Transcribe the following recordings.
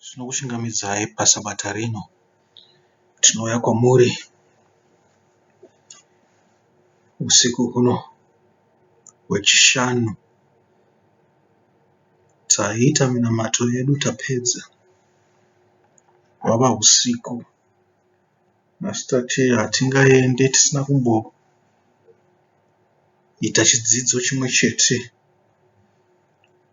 Tinokuchingamidzai pasabata rino. Tinouya kwamuri usiku huno hwechishanu. Taita minamato yedu tapedza. Hwava husiku asi tati hatingaende tisina kumboita chidzidzo chimwe chete.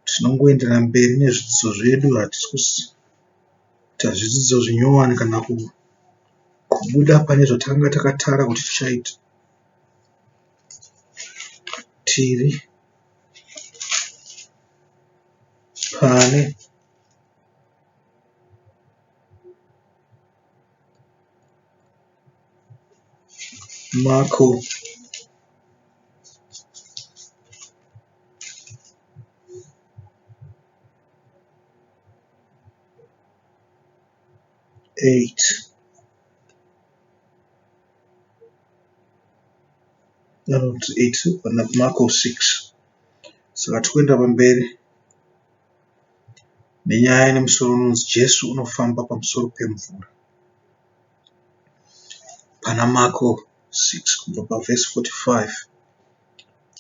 Tinongoendera mberi nezvidzidzo zvedu. Hatisi kuita zvidzidzo zvinyowani kana kubuda pane zvatanga takatara kuti tichaita. Tiri pane Marko 8. Not 8, but Marko 6. Saka tikuenda pamberi nenyaya nemusoro unonzi Jesu unofamba pamusoro pemvura. Pana Marko 6 kubva pavhesi 45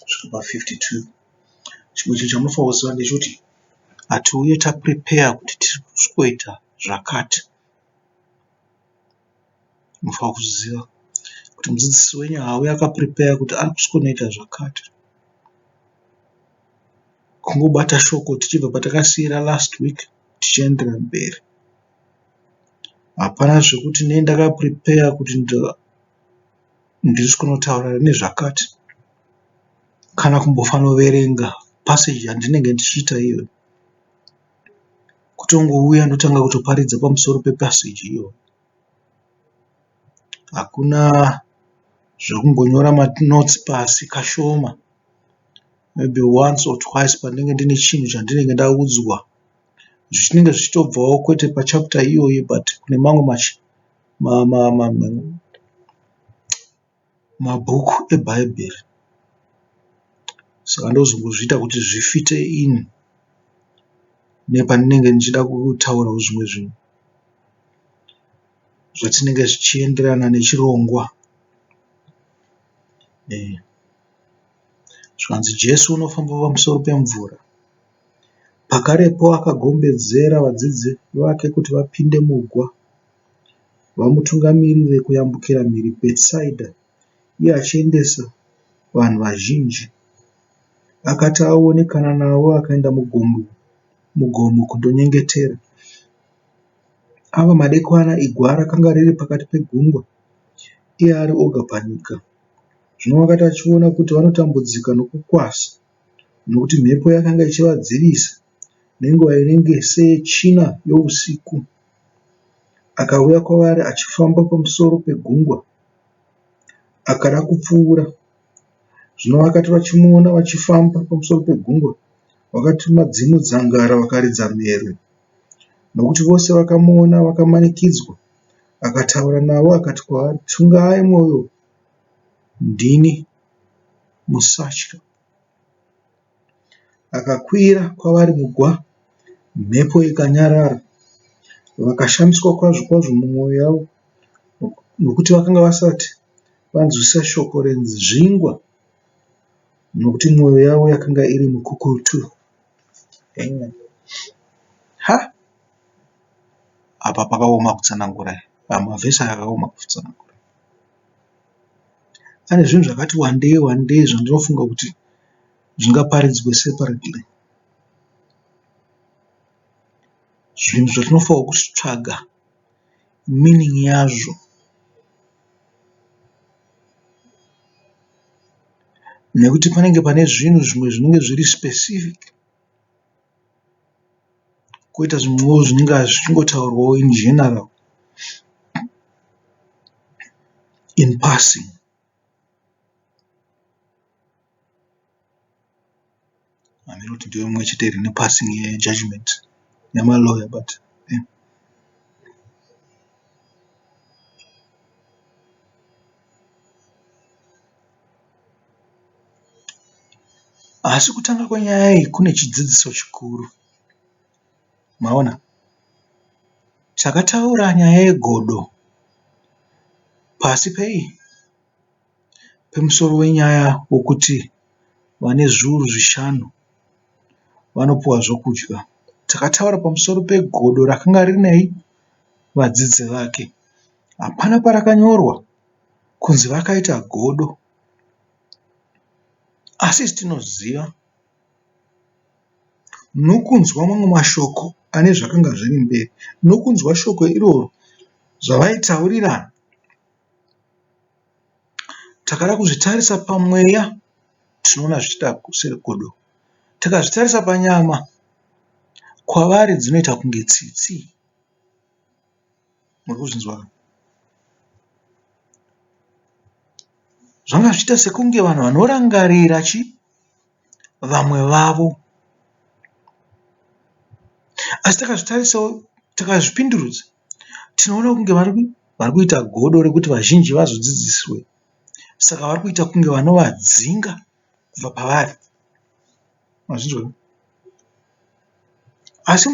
kusvika pa52. Chimwe chinhu chamunofanira kuziva ndechekuti hatiuye taprepare kuti tiri kusvikoita zvakati. Munofanira kuziva kuti mudzidzisi wenyu haauye akaprepare kuti ari kusvikonoita zvakati. Kungobata shoko tichibva patakasiyira last week tichiendera mberi. Hapana zvekuti nei ndakaprepare kuti ndiri kunotaura nezvakati kana kumbofanoverenga passage yandinenge ndichiita iyo. Kutongouya ndotanga kutoparidza pamusoro pepassage iyo. Hakuna zvekungonyora manotes pasi kashoma. Maybe once or twice pandinenge ndine chinhu chandinenge ndaudzwa. Zvichinenge zvichitobvawo kwete pachapter iyoyi but kune mamwe mabhuku eBhaibheri. Saka ndozongozviita kuti zvifite in nepandinenge ndichida kutaura zvimwe zvinhu zvatinenge zvichienderana nechirongwa. Zvanzi Jesu unofamba pamusoro pemvura. Pakarepo akagombedzera vadzidzi vake kuti vapinde mugwa vamutungamirire kuyambukira mhiri Bhetsaida, iye achiendesa vanhu vazhinji. Akati aonekana navo akaenda mugomo kundonyengetera. Ava madekwana igwa rakanga riri pakati pegungwa, iye ari oga panyika. Zvino akati achiona kuti vanotambudzika nokukwasa nokuti mhepo yakanga ichivadzivisa nenguva inenge seyechina yousiku, akauya kwavari achifamba pamusoro pegungwa. Akada kupfuura. Zvino vakati vachimuona vachifamba pamusoro pegungwa, vakatuma dzimu dzangara vakaridza mhere. Nokuti vose vakamuona vakamanikidzwa, akataura navo akati kwavari, "Tsungai mwoyo, ndini, musatya." Akakwira kwavari mugwa, mhepo ikanyarara. Vakashamiswa kwazvo mumwoyo yavo, nokuti vakanga vasati vanzwisisa shoko renzvingwa, nokuti mwoyo yavo yakanga iri mikukutu. Apa pakaoma kutsanangura. Mavhesi akaoma kutsanangura. Ane zvinhu zvakati wandei zvandinofunga kuti zvingaparidzwe separately. Zvinhu zvatinofanira kutsvaga meaning yazvo. Nekuti panenge pane zvinhu zvimwe zvinenge zviri specific. Koita zvimwewo zvinenge zvichingotaurwawo in general, in passing. Hamiri kuti ndiyo imwe chete iri nepassing yejudgment yamalawyer, but asi kutanga kwenyaya iyi kune chidzidziso chikuru. Maona? Takataura nyaya yegodo pasi pemusoro wenyaya wokuti vane zviuru 5 vanopiwa zvokudya. Takataura pamusoro pegodo rakanga rinei vadzidzi vake. Hapana parakanyorwa kunzi vakaita godo, asi tinoziva nokunzwa mamwe mashoko ane zvakanga zviri mberi, nokunzwa shoko iroro zvavaitaurirana. Takada kuzvitarisa pamweya, tinoona zvichida segodo. Tikazvitarisa panyama, kwavari dzinoita kunge tsitsi. Muri kuzvinzwa? Zvanga zvichita sekunge vanhu vanorangarira vamwe vavo. Asi takazvitarisawo, takazvipindurudza, tinoona kunge vari kuita godo rekuti vazhinji vazodzidziswe. Saka vari kuita kunge vanovadzinga kubva pavari. Mazvinzwa? Asi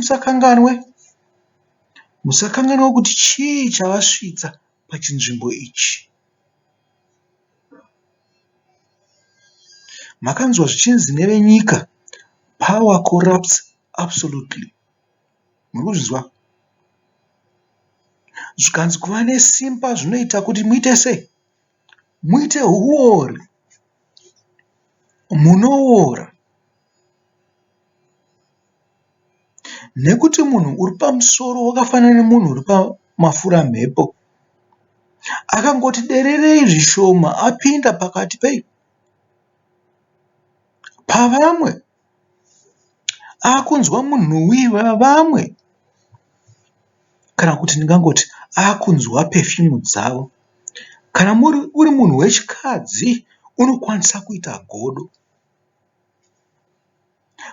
musakanganwe kuti chii chavasvitsa pachinzvimbo ichi. Makanzwa zvichinzi nevenyika, power corrupts absolutely. Muri kuzvinzwa? Zvikanzi kuva nesimba zvinoita kuti muite sei? Muite huori, munoora. Nekuti munhu uri pamusoro wakafanana nemunhu uri pamafura mhepo. Akangoti dererei zvishoma apinda pakati pavamwe. Akunzwa munhuwi wavamwe. Kana kuti ndingangoti akunzwa pefyumu dzavo. Kana uri munhu wechikadzi unokwanisa kuita godo.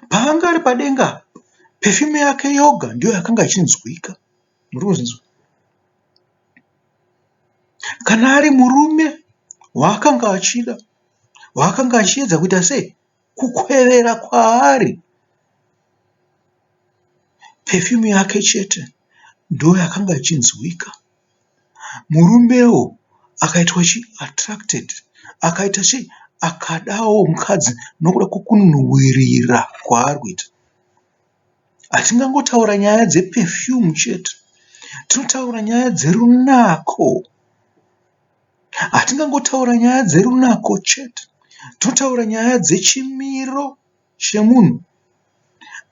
Paanga ari padenga, pefyumu yake yoga ndiyo yakanga ichinzwika. Muri kuzvinzwa? Kana ari murume waakanga achida, waakanga achiedza kuita sei? Kukwevera kwaari, pefyumu yake chete ndiyo yakanga ichinzwika. Murumewo akaitwa attracted, akaita akadawo mukadzi nokuda kwokunhuhwirira kwaari kuita. Hatingangotaura nyaya dzepefyumu chete, tinotaura nyaya dzerunako. Hatingangotaura nyaya dzerunako chete, tinotaura nyaya dzechimiro chemunhu.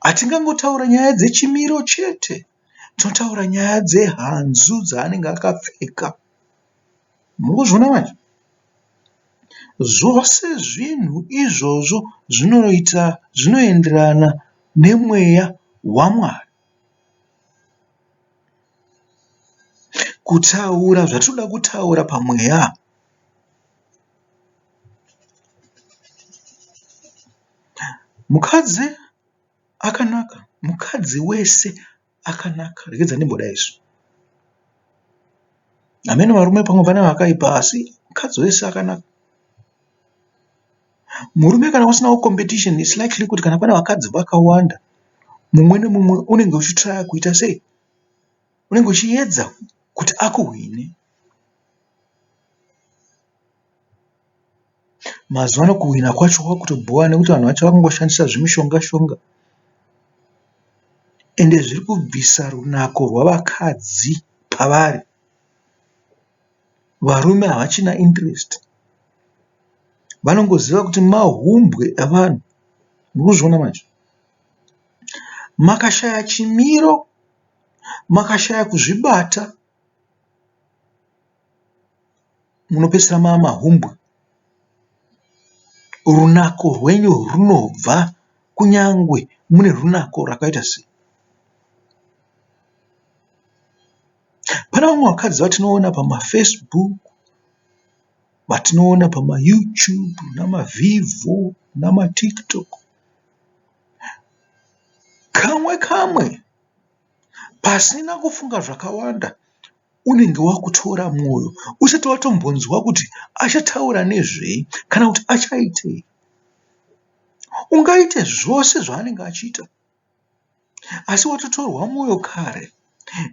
Hatingangotaura nyaya dzechimiro chete, tinotaura nyaya dzehanzu dzaanenge akapfeka. Muri kuzviona manje? Zvose zvinhu izvozvo zvinoenderana nemweya waMwari. Kutaura zvatinoda kutaura pamweya. Mukadzi akanaka, mukadzi wese akanaka. Regedza ndimboda izvo. Hamene varume pamwe pane vakaipa, asi mukadzi wese akanaka. Murume kana usinawo competition, it's likely kuti kana pane vakadzi vakawanda, mumwe nemumwe unenge uchitraya kuita sei? Unenge uchiedza kuti akuhwine. Mazuva ano kuhwina kwacho kwakutobhuwa nekuti vanhu vacho vakangoshandisa zvimishonga-shonga. Ende zviri kubvisa runako rwavakadzi pavari. Varume havachina interest. Vanongoziva kuti mahumbwe avanhu. Muri kuzviona manje? Makashaya chimiro, makashaya kuzvibata, munopedzisira mava mahumbwe. Runako rwenyu runobva kunyangwe mune runako rakaita sei. Pana vamwe vakadzi vatinoona pamaFacebook, vatinoona pamaYouTube, namaVivo, namaTikTok. Kamwe pasina kufunga zvakawanda, unenge wakutora mwoyo usati watombonzwa kuti achataura nezvei kana kuti achaitei. Ungaite zvose zvaanenge achiita, asi watotorwa mwoyo kare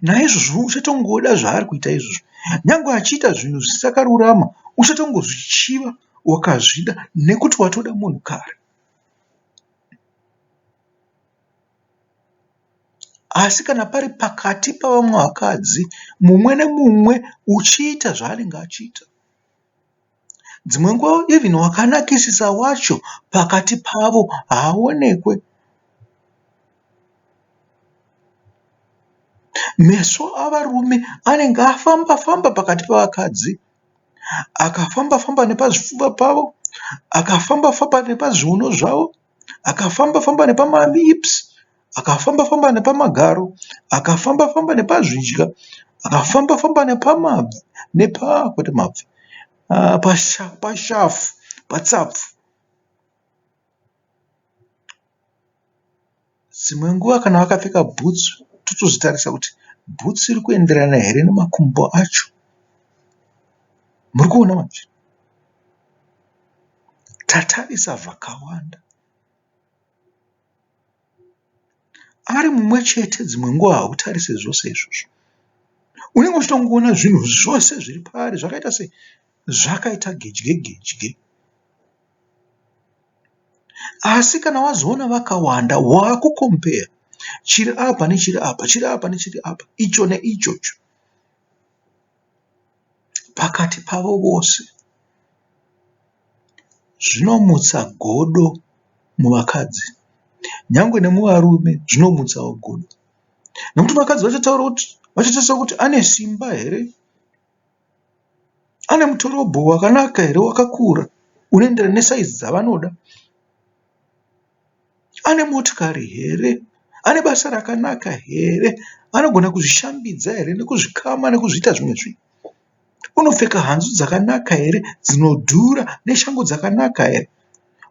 naizvozvo uchatongoda zvaari kuita izvozvo. Nyange achiita zvinhu zvisakarurama, uchatongozvichiva wakazvida nekuti watoda munhu kare. Asi kana pari pakati pavamwe vakadzi, mumwe nemumwe uchiita zvaanenge achiita, dzimwe nguva even wakanakisisa wacho pakati pavo haaonekwe. Meso avarume anenge afamba-famba pakati pavakadzi, akafamba-famba nepazvifuva pavo, akafamba-famba nepazviuno zvavo, akafamba-famba nepamalips, akafamba-famba nepamagaro, akafamba-famba nepazvidya, akafamba-famba pashafu, patsapfu. Dzimwe nguva kana vakapfeka bhutsu, totozvitarisa kuti bhutsu iri kuenderana here nemakumbo acho. Muri kuona manje? Tatarisa zvakawanda. Ari mumwe chete, dzimwe nguva hautarise zvose izvozvo. Unenge uchitongoona zvinhu zvose zviri paari zvakaita gedye. Asi kana wazoona vakawanda, waakukompera chiri apa nechiri apa, chiri apa nechiri apa, icho neichocho, pakati pavo vose. Zvinomutsa godo muvakadzi, nyangwe nemuvarume zvinomutsawo godo. Nokuti vakadzi vachatarisa kuti ane simba here, ane mutorobho wakanaka here, wakakura, unoenderana nesaizi dzavanoda, ane motikari here, ane basa rakanaka here, anogona kuzvishambidza here nekuzvikama nekuzviita zvimwe zvinhu, unopfeka hanzu dzakanaka here, dzinodhura, neshangu dzakanaka here,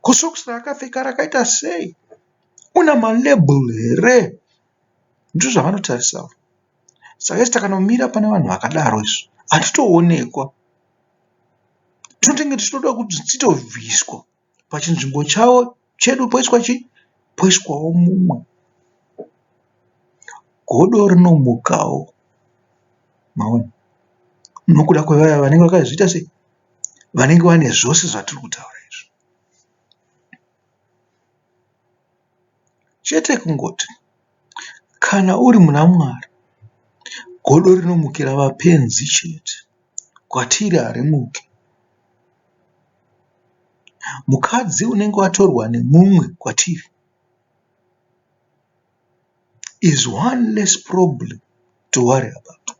kusokisi raakapfeka rakaita sei, una malebhuru here. Ndizvo zvavanotarisavo. Saka isi takanomira pane vanhu vakadaro izvo hatitoonekwa. Tinotenge tichitoda kuti titovhiswa pachinzvimbo chedu, poiswawo mumwe. Godo rinomukawo, maona, nokuda kwevaya vanenge vakazviita sei, vanenge vane zvose zvatiri kutaura izvo. Chete kungoti kana uri muna Mwari, godo rinomukira vapenzi chete, kwatiri harimuke. Mukadzi unenge watorwa nemumwe kwatiri is one less problem to worry about.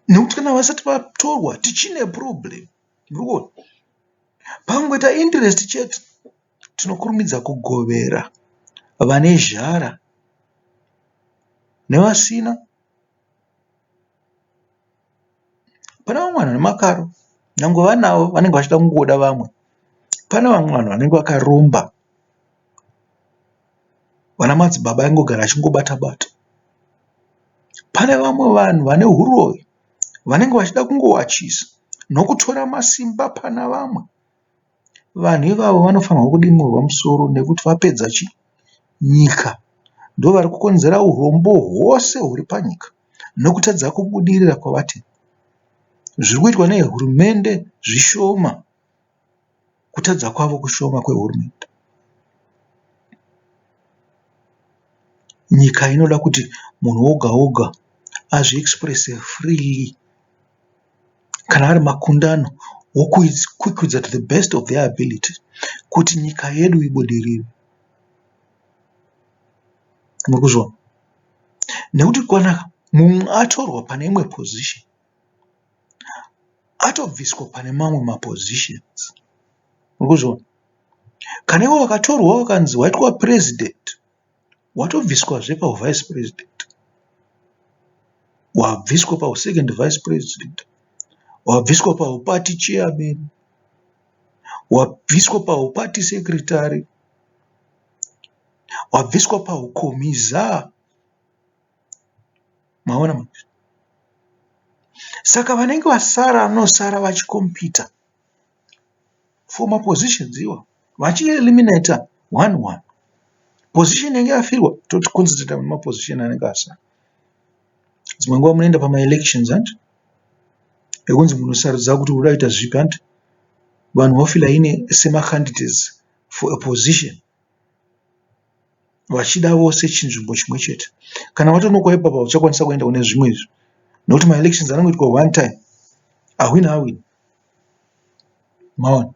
Nekuti kana vasati vatorwa tichine problem. Murikuona? Pangoita interest chete, tinokurumidza kugovera vane zhara nevasina. Pane vamwe vanhu vane makaro, nyangwe vanavo vanenge vachida kungoda vamwe. Pane vamwe vanhu vanenge vakaromba, vana madzibaba angogara achingobata-bata. Pane vamwe vanhu vane uroyi, vanenge vachida kungowachisa nokutora masimba pana vamwe. Vanhu ivavo vanofanirwa kudimurwa musoro nekuti vapedza nyika. Ndo vari kukonzera urombo hwose huri panyika nokutadza kubudirira kwavati. Zviri kuitwa nehurumende zvishoma, kutadza kwavo kushoma kwehurumende. Nyika inoda kuti munhu woga woga azviexpresse freely. Kana ari makundano wokwikwidza to the best of their ability kuti nyika yedu ibudirire. Murikuzvona? Nekuti kana mumwe atorwa pane imwe position, atobviswa pane mamwe mapositions. Murikuzvona? Kana iwe wakatorwa wakanzi waitwa president, watobviswazve pavice president, wabviswa pasecond vice president, wabviswa paupati chairman, wabviswa paupati secretary, wabviswa paukomiza. Maona manje? Saka vanenge vasara vanosara vachikompita for mapositions iwa, vachieliminata 1-1. Position yange yafirwa toticoncentrata nemaposition anenge asara. dzimwe nguva munoenda pama-elections handi ekunzi munosarudza kuti uda kuita zvipi handi vanhu vofila ine sema-candidates for a position vachida vose chinzvimbo chimwe chete. Kana watonokwa ipapa uchakwanisa kuenda kune zvimwe izvi nokuti ma-elections anongoitwa one time, ahwina ahwina maona.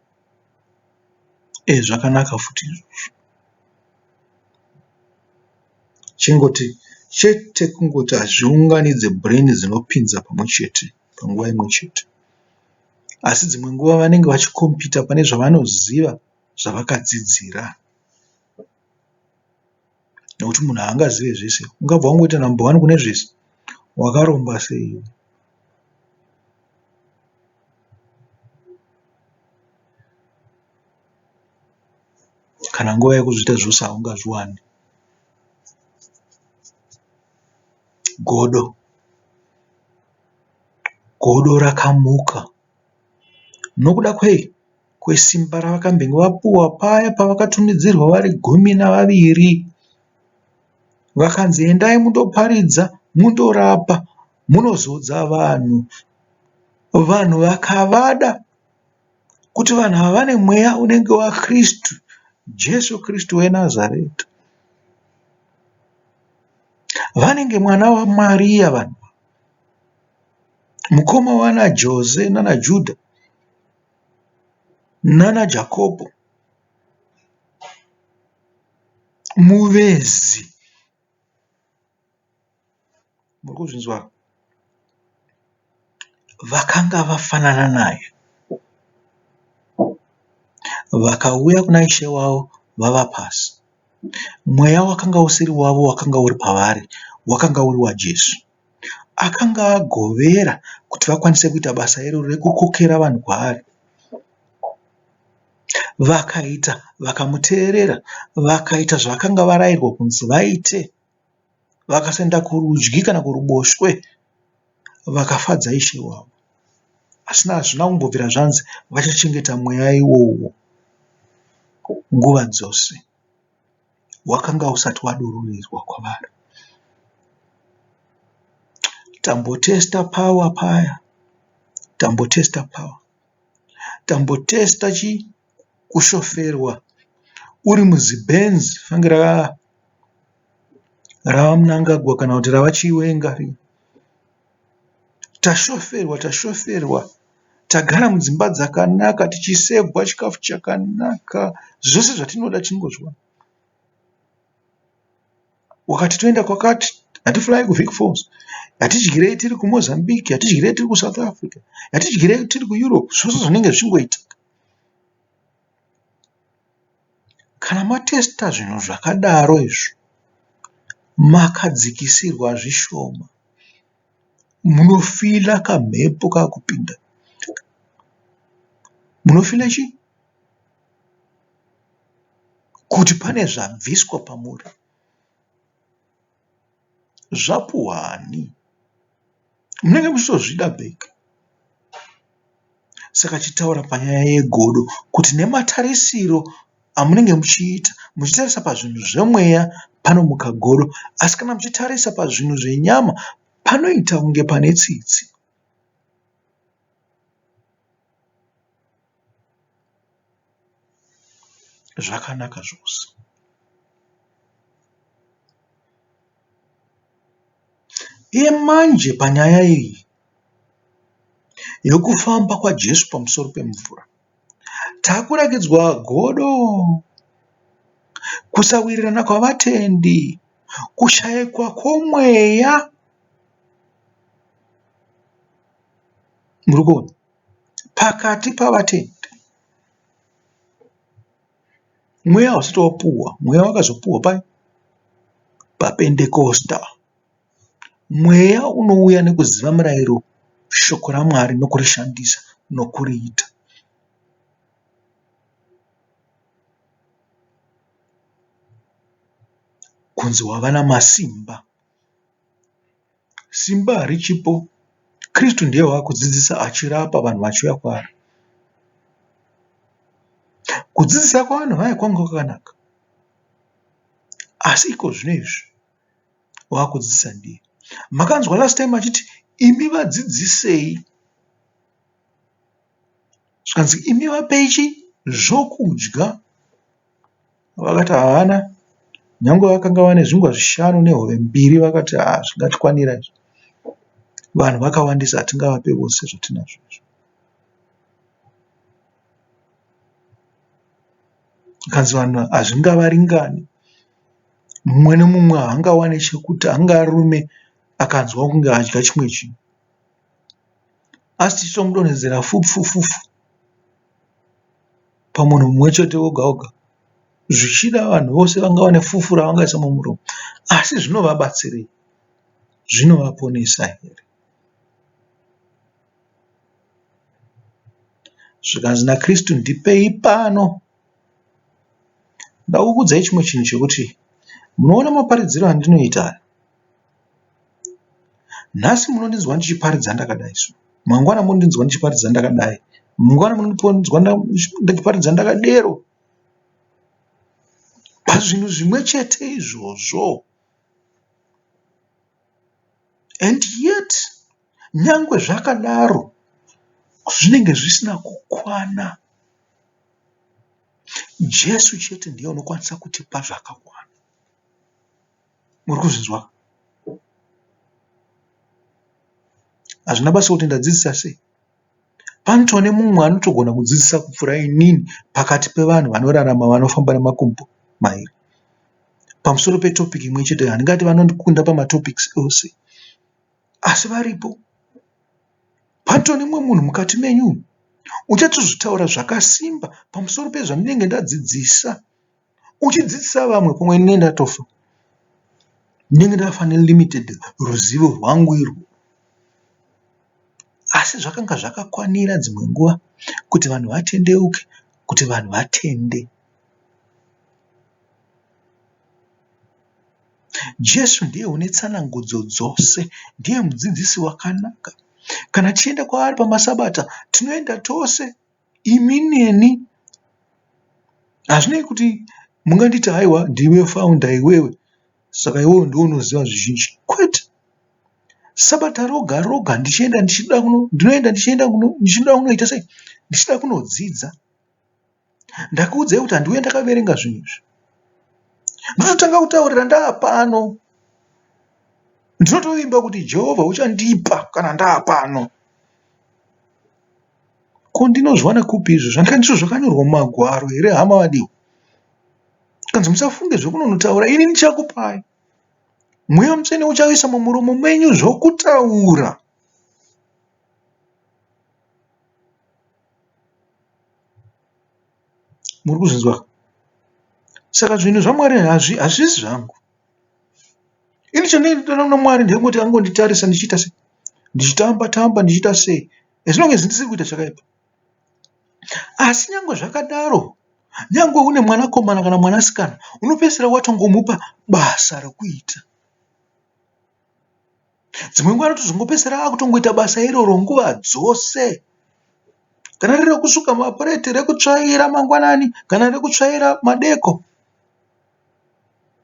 Zvakanaka futi izvozvo, chingoti chete kungoti hazviunganidze brain dzinopinza pamwe chete panguva imwe chete, asi dzimwe nguva vanenge vachikompita pane zvavanoziva zvavakadzidzira, nekuti munhu haangazive zvese. Ungabva wangoita number 1 kune zvese, wakaromba sei? Kana nguva yekuzviita zvose haungazviwani. Godo rakamuka nokuda kwesimba ravakambenge vapuwa paya pavakatumidzirwa vari 12, vakanzi endai mundoparidza, mundorapa, munozodza vanhu. Vanhu vakavada kuti vanhu ava vane mweya unenge waKristu, Jesu Kristu weNazareta, vanenge mwana waMariya, vanhu mukoma wana Jose nana Judha nana Jacobo, muvezi. Muri kuzvinzwa? Vakanga vafanana naye, vakauya kuna Ishe wavo vava pasi. Mweya wakanga usiri wavo wakanga uri pavari, wakanga uri waJesu. Akanga agovera kuti vakwanise kuita basa iro rekukokera vanhu kwaari. Vakaita, vakamuteerera, vakaita zvavakanga varayirwa kunzi vaite, vakasaenda kurudyi kana kuruboshwe, vakafadza Ishe wavo. Asina hazvina kumbobvira zvanzi vachachengeta mweya iwowo nguva dzose. Wakanga usati wadururirwa kwavari. Tambotesta power paya, tambotesta power, tambotesta kushoferwa uri muzibhenzi, fange rava munangagwa kana kuti rava chiwenga. Tashoferwa, tagara mudzimba dzakanaka, tichisevwa chikafu chakanaka, zvose zvatinoda tinongozviwana. Wakati toenda kwakati, hatifurahi kuVic Falls, hatidyirei tiri kuMozambique, hatidyirei tiri kuSouth Africa, hatidyirei tiri kuEurope, zvose zvinenge zvichingoitika. Kana matesta zvinhu zvakadaro izvo, makadzikisirwa zvishoma, munofila kamhepo kakupinda. Munofila chii? Kuti pane zvabviswa pamuri, zvapuhani, munenge muchitozvida bheka. Saka chitaura panyaya yegodo kuti nematarisiro amunenge muchiita, muchitarisa pazvinhu zvemweya panomuka godo, asi kana muchitarisa pazvinhu zvenyama panoita kunge pane tsitsi. Zvakanaka zvose. Manje panyaya iyi yokufamba kwaJesu pamusoro pemvura, takurakidzwa godo, kusawirirana kwavatendi, kushayikwa kwomweya. Muri kuona? Pakati pavatendi. Mweya hausati wapuhwa, mweya wakazopuhwa pai? PaPentekosta. Mweya unouya nekuziva murayiro, shoko raMwari, nokurishandisa, nokuriita. Kunzi wava namasimba. Simba harichipo. Kristu ndiye waakudzidzisa achirapa vanhu vachiuya kwaari. Kudzidzisa kwavanhu vaya kwanga kwakanaka, asi iko zvino izvi waakudzidzisa ndiye. Makanzwa last time achiti imi vadzidzisei. Zvikanzi imi vapei zvokudya. Vakati havana. Nyange vakanga vane zvingwa 5 nehove 2 vakati zvingatikwanira izvi. Vanhu vakawandisa hatingavape vose zvatinazvo izvi. Kanzi vanhu hazvingavaringani. Mumwe nemumwe haangawane chekuti, anga ari rume akanzwa kunge adya chimwe chinhu. Asi tichitomudonhedzera fufu pamunhu mumwe chete woga woga. Zvichida vanhu vose vangawane fufu ravangaisa mumuromo. Asi zvinovabatsirei? Zvinovaponesa here? Zvikanzi naKristu ndipei pano. Ndakukuudzai chimwe chinhu chekuti munoona maparidziro andinoita. Nhasi munondinzwa ndichiparidza ndakadai. Mangwana munondinzwa ndichiparidza ndakadai. Mangwana munondinzwa ndichiparidza ndakadero. Pazvinhu zvimwe chete izvozvo. And yet, nyangwe zvakadaro, zvinenge zvisina kukwana. Jesu chete ndiye unokwanisa kutipa zvakakwana. Muri kuzvinzwa? Hazvina basa kuti ndadzidzisa sei. Panotone mumwe anotogona kudzidzisa kupfuura inini pakati pevanhu vanorarama vanofamba nemakumbo mairi. Pamusoro petopiki imwe chete. Handingati vanondikunda pamatopics ose. Asi varipo. Panotone mumwe munhu mukati menyu uchatozvitaura zvakasimba pamusoro pezvandinenge ndadzidzisa. Uchidzidzisa vamwe pamwe nini ndatofa. Ndinenge ndafa nelimited ruzivo rwangu irwo. Asi zvakanga zvakakwanira dzimwe nguva kuti vanhu vatendeuke, kuti vanhu vatende. Jesu ndiye une tsanangudzo dzose, ndiye mudzidzisi wakanaka. Kana tichienda kwaari pamasabata, tinoenda tose, imi neni. Hazvinei kuti munganditi haiwa ndiwe founder iwewe, saka iwewe ndiwe unoziva zvizhinji. Kwete. Sabata roga roga ndinoenda ndichienda kunoita sei? Ndichida kunodzidza. Ndakuudzai kuti handiwe ndakaverenga zvinhu izvi. Ndinotanga kutaurira ndaapano. Ndinotovimba kuti Jehovha uchandipa kana ndaapano. Ko ndinozviwana kupi izvo? Zvandizvo zvakanyorwa mumagwaro here hama vadiwa? Kanzi musafunge zvekunonotaura, ini ndichakupai. Mweya mutsvene uchaisa mumuromo menyu zvokutaura. Muri kuzvinzwa? Saka zvinhu zvaMwari hazvisi zvangu. Ini chandinotaura naMwari ndekungoti angonditarisa ndichiita sei? Ndichitamba tamba ndichiita sei? As long as ndisiri kuita chakaipa. Asi nyangwe zvakadaro, nyangwe une mwanakomana kana mwanasikana, unopedzisira watongomupa basa rokuita. Dzimwe nguva anotozongopedzisira akutongoita basa iroro nguva dzose. Kana riri rekusuka mapureti, rekutsvaira mangwanani, kana rekutsvaira madeko,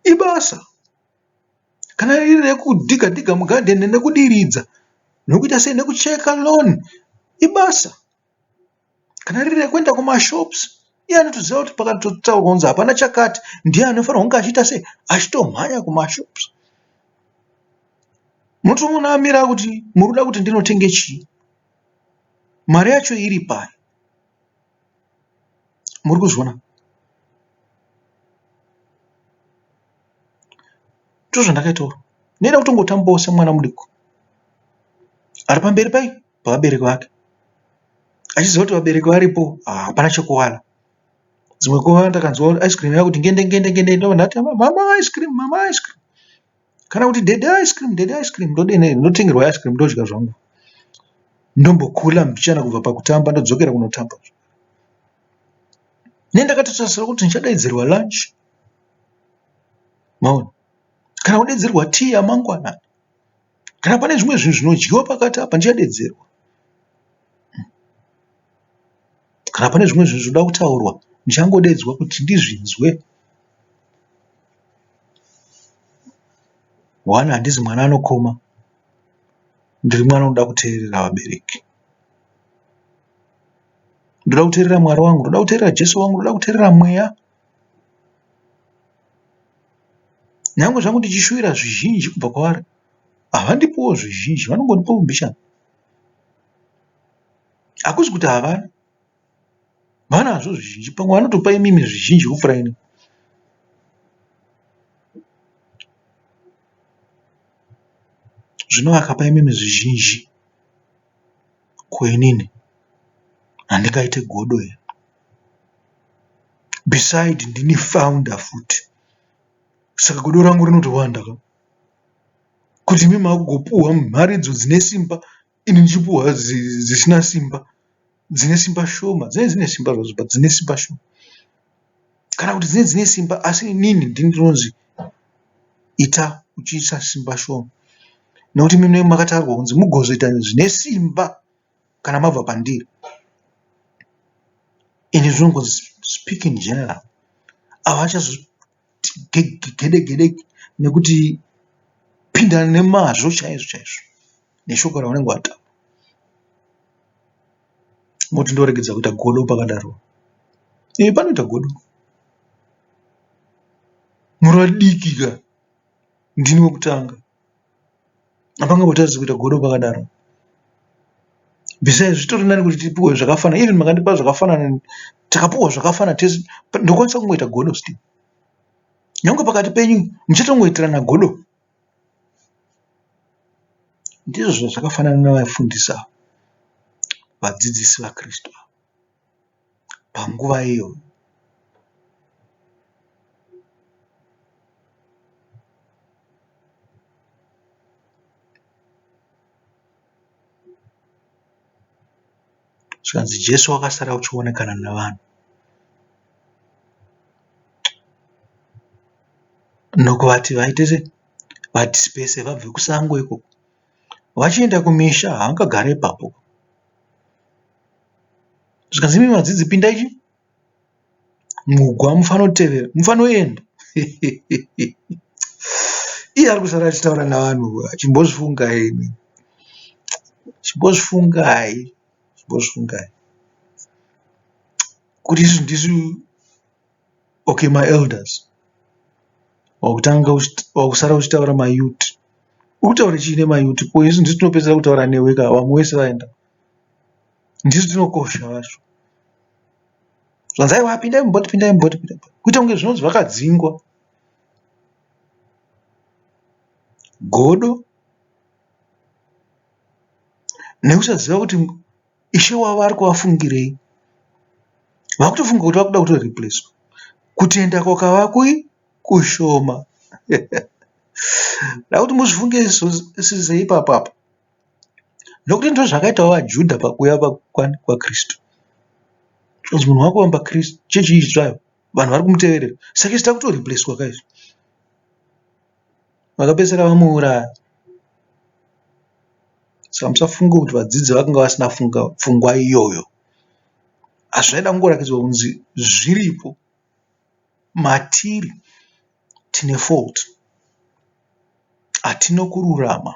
ibasa. Kana riri rekudhiga dhiga mugadheni nekudiridza, nokuita sei nekucheka lawn, ibasa. Kana riri rekuenda kumashops, iye anotoziva kuti pakatotaurwa kunzi hapana chakati, ndiye anofanirwa kunge achiita sei? Achitomhanya kumashops. Munotomuona amira kuti muri kuda kuti ndinotenge chii? Mari yacho iri pari? Muri kuzviona? Ndozvandakaitaura. Ndinoda kutongotambawo semwana mudiko. Ari pamberi pavabereki vake. Achiziva kuti vabereki varipo, hapana chekuwala. Dzimwe nguva ndakanzwa ice cream yakuti ngende ndati mama ice cream, mama ice cream. Kana kuti dede ice cream, ndotengerwa ice cream ndodya zvangu. Ndombokula mbichana kubva pakutamba ndodzokera kunotamba. Nendakatotarisira kuti ndichadaidzirwa lunch. Maona. Kana kudaidzirwa tea yamangwana. Kana pane zvimwe zvinhu zvinodyiwa pakati apa ndichadaidzirwa. Kana pane zvimwe zvinhu zvinoda kutaurwa, ndichangodaidzwa kuti ndizvinzwe. Wana handizi mwana anokoma. ndiri mwana unoda kuteerera vabereki, ndoda kuteerera Mwari wangu, ndoda kuteerera Jesu wangu, ndoda kuteerera mweya. Nyange zvangu ndichishuvira zvizhinji kubva kwavari, havandipowo zvizhinji, vanongondipawo mbishana. Hakuzi kuti havana, vanazvo zvizhinji, pamwe vanotopa imimi zvizhinji kupfuura ini. Zvino vakapa imimi zvizhinji, kwenini handingaite godo here? Beside ndini founder futi, saka godo rangu rinotowanda ka, kuti imi makugopuhwa mhari idzo dzine simba, ini ndichipuhwa dzisina simba, dzine simba shoma. Dzine simba zvadzo, dzine simba shoma, kana kuti dzine simba asi inini ndinonzi ita uchiisa simba shoma, nekuti mimi makatarwa kunzi mugozoita zvine simba kana mabva pandiri. Ini zvinongonzi speak in general. Havachazoti gede nekuti pinda nemazvo chaizvo neshoko raunenge wataura. Moti ndoregedza kuita godo pakadaro. Panoita godo. Muri vadiki ka, ndini wekutanga. Hapangambotaridzi kuita godo pakadaro. Besides, zvitori nani kuti tipiwe zvakafanana. Even makandipa zvakafanana, takapiwa zvakafanana tese, ndokwanisa kungoita godo still. Nyange pakati penyu muchatongoitirana godo. Ndizvo zvakafanana navafundisa vadzidzisi vaKristu panguva iyo. Zvikanzi Jesu akasara uchionekana navanhu, nokuvati vaitese vadisipese vabve kusango ikoko, vachienda kumisha, haangagare ipapo. Zvikanzi imi vadzidzi pinda ichi mugwa, mufanotevera, mufanoenda. Iye ari kusara achitaura navanhu, chimbozvifungai, chimbozvifungai kuti izvi ndizvi, okay, maelders wakutanga wakusara uchitaura mayuti, ukutaura chii nemayuti? Ko izvi ndizvi tinopedzera kutaura neweka, vamwe wese vaenda, ndizvi tinokosha vacho. Zvanzai wapindai mumboti, kuita kunge zvinonzi vakadzingwa. Godo nekusaziva kuti Ishe wavo ari kuvafungirei. Vakutofunga kuti vakuda kutoripleswa, kutenda kwakava kushoma. Ndakuti muzvifunge sizei ipapapa, nokuti ndo zvakaitawo vaJudha pakuuya kwaKristu. Kunzi munhu wakuvamba Kristu, chechi ichitsvayo, vanhu vari kumuteverera, saka ichida kutoripleswa kaizvo. Vakapedzisira vamuuraya. Saka musafunga kuti vadzidzi vakanga vasina pfungwa iyoyo. Asi zvaida kungoratidzwa kunzi zviripo matiri tine fault, hatina kururama.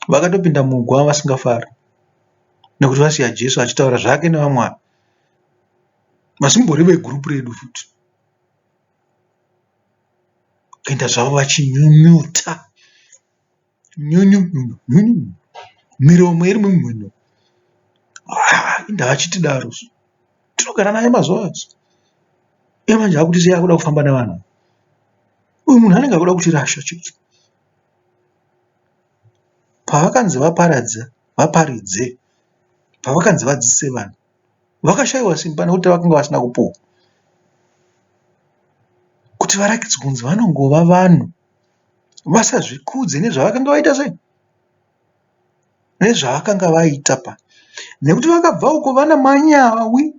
Vakatopinda mugwa vasingafari, nekuti vasiya Jesu achitaura zvake nevamwe. Masimbori vegurupu redu futi kuenda zvavo vachinyunyuta, miromo iri mumhino. Inda vachitidaro, tinogara naye mazuva ose. Iye manje akuti sei akuda kufamba nevanhu. Uyu munhu anenge akuda kutirasha chete. Pavakanzi vaparidze, pavakanzi vadzidzise vanhu, vakashayiwa simba nekuti vakanga vasina kupuhwa. Kuti varakidzwe kunzi vanongova vanhu, vasazvikudze nezvavakanga vaita sei, nezvavakanga vaita pa. Nekuti vakabva uko vana manyawi,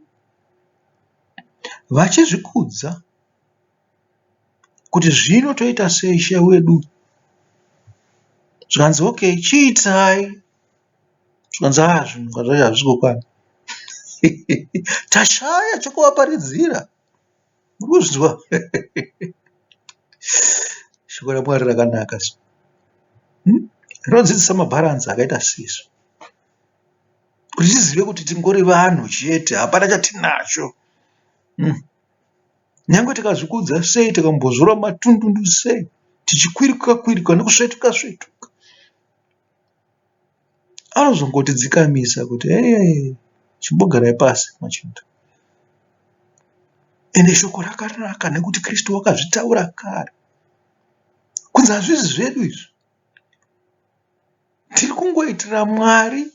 vachizvikudza kuti zvino toita sei She wedu. Zvikanzi okay, chiitai. Zvikanzi zvinhu zvacho hazvisi kukwana. Tashaya chokuvaparidzira. Muri kuzvinzwa? Shoko raMwari rakanaka. Rinodzidzisa mabharanzi akaita sesu. Kuti tizive kuti tingori vanhu chete, hapana chatinacho. Nyange tikazvikudza sei, tikambozora matundundu sei, tichikwirika nekusvetuka. Anozongotidzikamisa kuti chimbogarai pasi machinda. Ende shoko rakanaka nekuti Kristu wakazvitaura kare. Kunzi hazvisi zvedu izvi. Tiri kungoitira Mwari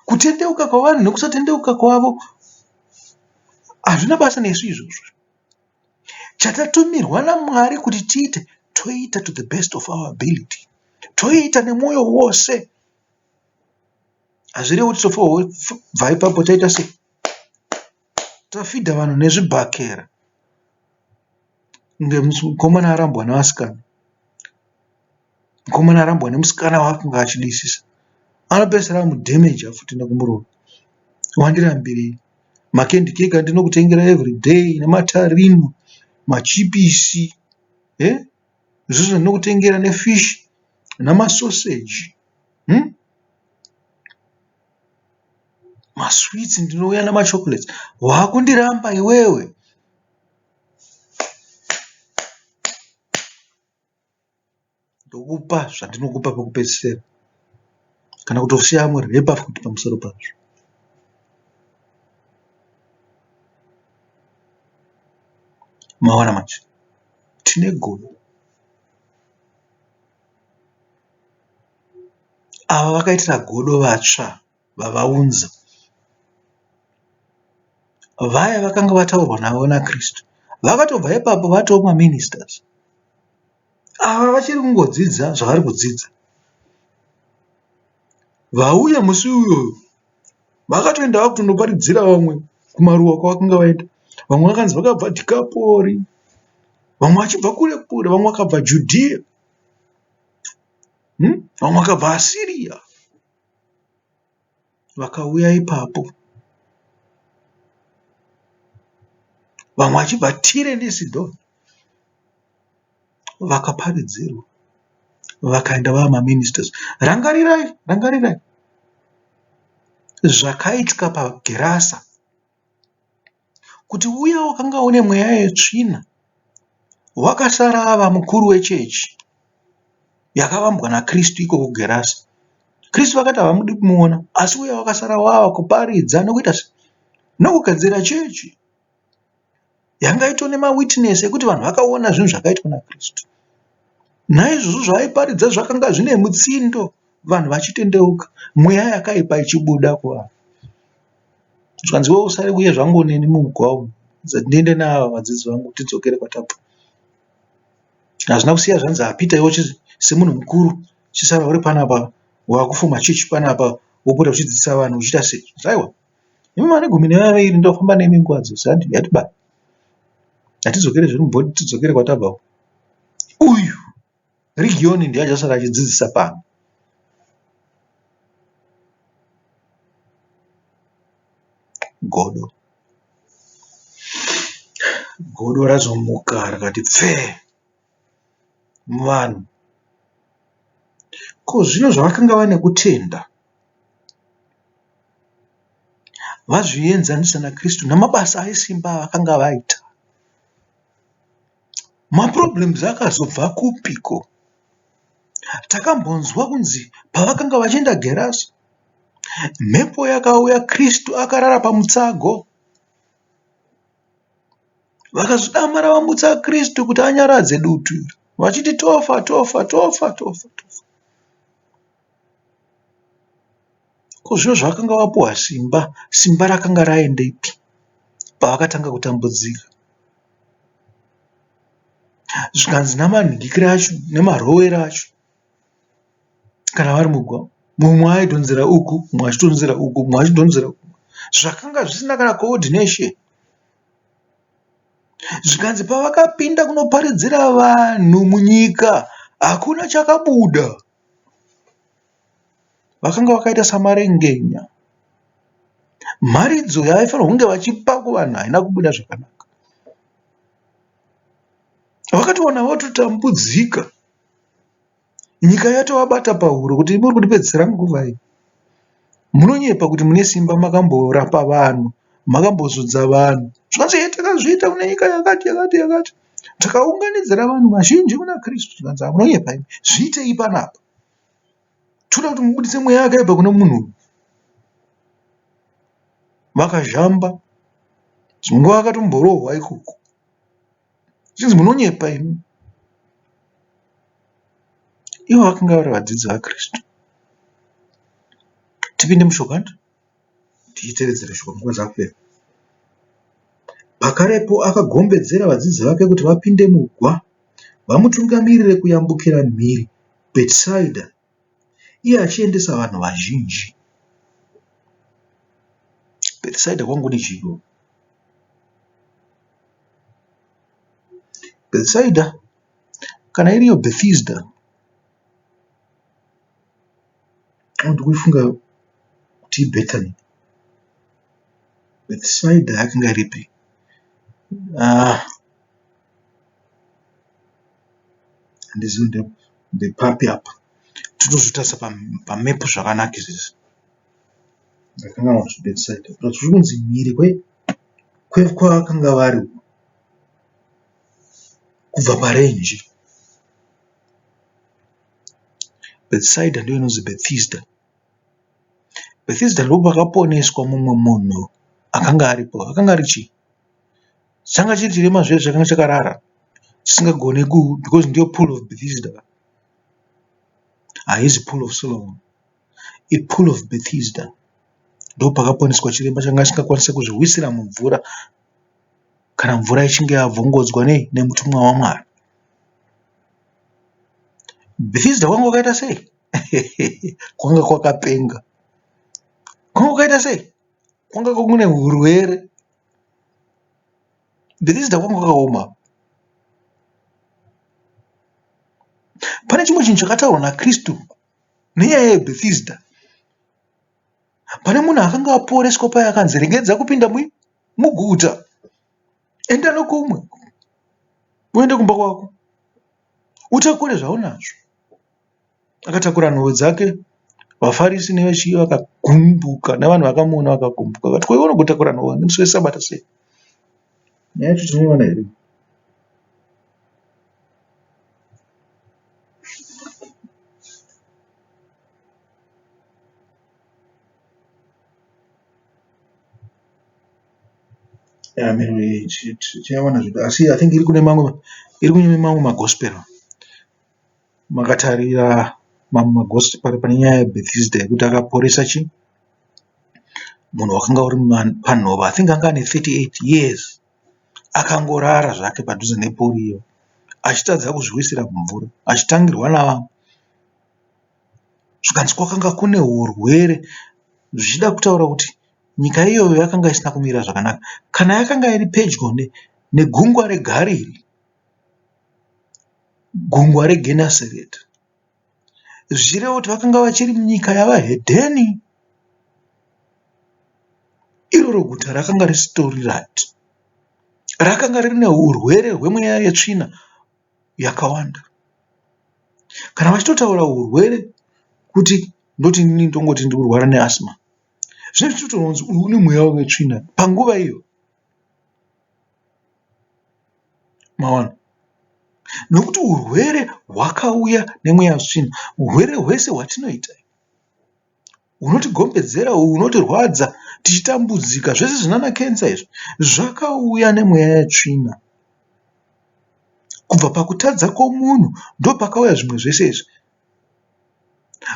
kutendeuka kwavanhu nekusatendeuka kwavo. Hazvina basa nesu izvozvo. Chatatumirwa naMwari kuti tiite, toita to the best of our ability. Toita nemwoyo wose. Hazvirevi kuti tofobva ipapo taita sei, tafidha vanhu nezvibhakera mukomana arambwa nevasikana. Mukomana arambwa nemusikana waakanga achidisisa, anopedzisira amudhemeja futi nekumuromo. Wandirambirei, makendikeki andinokutengera everyday, nematarino, machipisi, izvozvo ndinokutengera nefish namasoseji, maswits ndinouya namachocolates. Waakundiramba iwewe. Ndokupa zvandinokupa pekupedzisira, kana kutosiya murepa futi pamusoro pazvo. Maona manje, tine godo. Ava vakaitira godo vatsva vavaunza. Vaya vakanga vataurwa navo naKristu, vakatobva ipapo vatoo maministers. Ava vachiri kungodzidza zvavari kudzidza. Vauya musi uyoyo vakatoendawo kunoparidzira vamwe kumaruwa kwavakanga vaenda. Vamwe vakanzi vakabva Dhikapori, vamwe vachibva kure kure, vamwe vakabva Judhea, vamwe vakabva Asiria. Vakauya ipapo, vamwe vachibva Tire neSidhoni, vakaparidzirwa, vakaenda vava maministers. Rangarirai zvakaitika paGerasa, kuti uya wakanga une mweya yetsvina wakasara ava mukuru wechechi yakavambwa naKristu iko kuGerasa. Kristu vakati havamudi kumuona, asi uya wakasara wava kuparidza nokugadzira chechi yanga itone mawitness ekuti vanhu vakaona zvinhu zvakaitwa naKristu. Naizvozvo zvaaiparidza zvakanga zvine mutsindo, vanhu vachitendeuka, mweya yakaipa ichibuda kuvanhu. Zvanziwa usare uye zvangu neni mugwa umu, ndiende naava vadzidzi vangu tidzokere kwatabva. Hazvina kusiya zvanzi apita iwo semunhu mukuru, chisara uri panapa wakufuma chechi panapa, wopota uchidzidzisa vanhu uchiita sei. Zvaiwa, imi mane 12 ndofamba nemi nguva dzose, yatiba hatidzokere zviri mubhodi, tidzokere kwatabva. Uyu Regioni ndiye achasara achidzidzisa pano. Godo razomuka rakati pfe muvanhu. Ko zvino zvavakanga vane kutenda vazvienzanisa naKristu namabasa aisimba avakanga vaita, maproblems akazobva kupiko? Takambonzwa kunzi pavakanga vachienda Gerasa, mhepo yakauya, Kristu akarara pamutsago. Vakazodamara vamutsa Kristu kuti anyaradze dutu iri, vachiti tofa. Ko zvino zvavakanga vapuwa simba rakanga raendepi pavakatanga kutambudzika? Zvikanzi namanhikire acho nemarowero acho, kana vari mugwa, mumwe aidhonzera uku, mumwe achidhonzera uku, mumwe achidhonzera uku, zvakanga zvisina kana coordination. Zvikanzi pavakapinda kunoparidzira vanhu munyika, hakuna chakabuda. Vakanga vakaita samarengenya. Mharidzo yavaifanirwa kunge vachipa kuvanhu haina kubuda zvakanaka. vakatoona vatotambudzika, nyika yatovabata pahuro kuti muri kutipedzisira nguva iyi. Munonyepa kuti mune simba, makamborapa vanhu, makambozodza vanhu, zvikanzi takazviita kune nyika yakati, takaunganidzira vanhu vazhinji kuna Kristu. Tikanzi munonyepa imi, zviitei panapa? Toda kuti mubudise mweya yakaipa kune munhu. Vakazhamba, zvimwe vakatomborohwa ikoko. Zvinzi munonyepa imi. Ivo vakanga vari vadzidzi vaKristu. Tipinde mushoko tichitevedzera shoko nguva dzakupera. Pakarepo akagombedzera vadzidzi vake kuti vapinde mugwa vamutungamirire kuyambukira mhiri Betisaida, iye achiendesa vanhu vazhinji. Betisaida kwangu ni chii? Betisaida kana iriyo Bethesda, ndikuifunga kuti Bethany. Betisaida yakanga iripi? Handizivi ndepapi apa. Totozvitarisa pamepu zvakanaka izvizvi. Ndakanga kuti Betisaida. Zviri kunzi mhiri kwavakanga vari kubva parenji. Betisaida ndiyo inonzi Bethesda. Bethesda ndipo pakaponeswa mumwe munhu akanga aripo. Akanga ari chii? Changa chiri chirema zve zvakanga chakarara chisingagone because ndiyo pool of Bethesda. Haizi pool of Solomon, ipool of Bethesda. Ndipo pakaponeswa chirema changa chisingakwanise kuzviwisira mumvura kana mvura ichinge yavhongodzwa nemutumwa waMwari. Bethesda kwanga kwakaita sei? Kwanga kwakapenga. Kwanga kwakaita sei? Kwanga kune urwere. Bethesda kwanga kwakaoma. Pane chimwe chinhu chakataurwa naKristu nenyaya yeBethesda. Pane munhu akanga aporeswa paya akanzi regedza kupinda muguta, enda nokumwe, uende kumba kwako, utakure zvaunazvo. Akatakura nhoo dzake, vaFarisi nevechii vakagumbuka, nevanhu vakamuona vakagumbuka. Vakati, ko iwe unogotakura nhoo nemusi weSabata sei? Nyaya yacho tinoiona here? Tinoiona zvedu, asi I think iri kune mamwe magospel. Makatarira mamwe magospel pane nyaya yeBethesda yekuti akaporesa chii? Munhu wakanga uri panhova, I think anga ane 38 years. Akangorara zvake padhuze nepori iyo, achitadza kuzviwisira mumvura, achitangirwa navamwe. Zvikanzi kwakanga kune urwere, zvichida kutaura kuti nyika iyoyo yakanga isina kumira zvakanaka. Kana yakanga iri pedyo negungwa reGariri, gungwa reGenesareti, zvichireva kuti vakanga vachiri munyika yavahedheni. Iroro guta rakanga risitori rati, rakanga rine urwere hwemweya yetsvina yakawanda. Kana vachitotaura urwere kuti ndongoti ndiri kurwara neasima, zvine zvichitotonzi une mweya wetsvina panguva iyo. Maona, nokuti urwere hwakauya nemweya wetsvina. Urwere hwese hwatinoita hunotigombedzera, hunotirwadza, tichitambudzika, zvese zvinana kensa izvi zvakauya nemweya yetsvina. Kubva pakutadza kwomunhu ndopakauya zvimwe zvese izvi.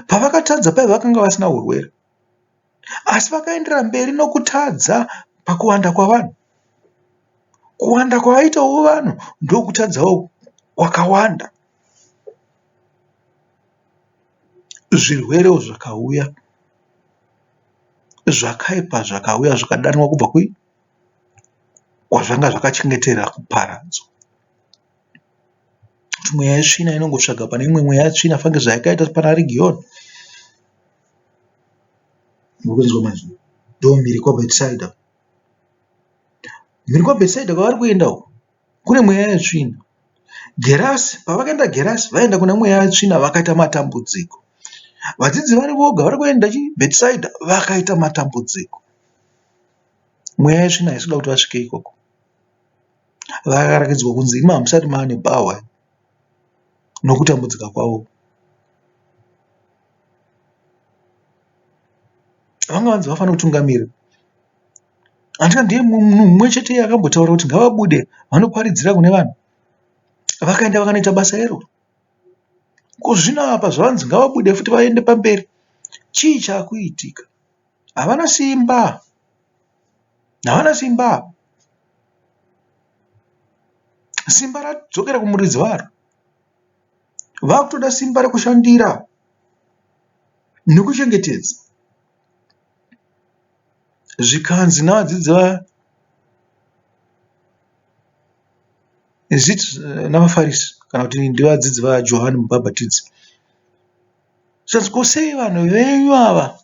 Pavakatadza paiva vakanga vasina urwere, asi vakaenderera mberi nokutadza pakuwanda kwavanhu. Kuwanda kwavaitawo vanhu ndokutadzawo kwakawanda. Zvirwerewo zvakauya, zvakaipa zvakauya, zvikadanwa kubva kwazvanga zvakachengetera kuparadzwa. Kuti mweya yetsvina inongotsvaga pane imwe mweya yetsvina, fange zvayakaita pana Region. Mukunzwa manje, ndo mhiri kwaBetisaida. Mhiri kwaBetisaida kwavari kuendawo kune mweya yetsvina. Gerasi, pavakaenda Gerasi, vaenda kuna mweya wetsvina vakaita matambudziko. Vadzidzi vari voga vari kuenda Bethsaida vakaita matambudziko. Mweya wetsvina haisikuda kuti vasvike ikoko. Vakaratidzwa kunzi imi hamusati maane bahwa nokutambudzika kwavo. Vanga vanzi vafanira kutungamira. Andika ndiye munhu mumwe chete akambotaura kuti ngavabude vanoparidzira kune vanhu. Vakaenda vakanoita basa ero. Kuzvino apa zvavanzi ngavabude futi vaende pamberi. Chii chaakuitika? Havana simba. Havana simba. Simba radzokera kumuridzi waro. Vakutoda simba rekushandira nekuchengetedza. Zvikanzi navadzidzi navafarisi kana kuti ndevadzidzi vaJohane mubhabhatidzi. Zvanzi ko sei vanhu venyu ava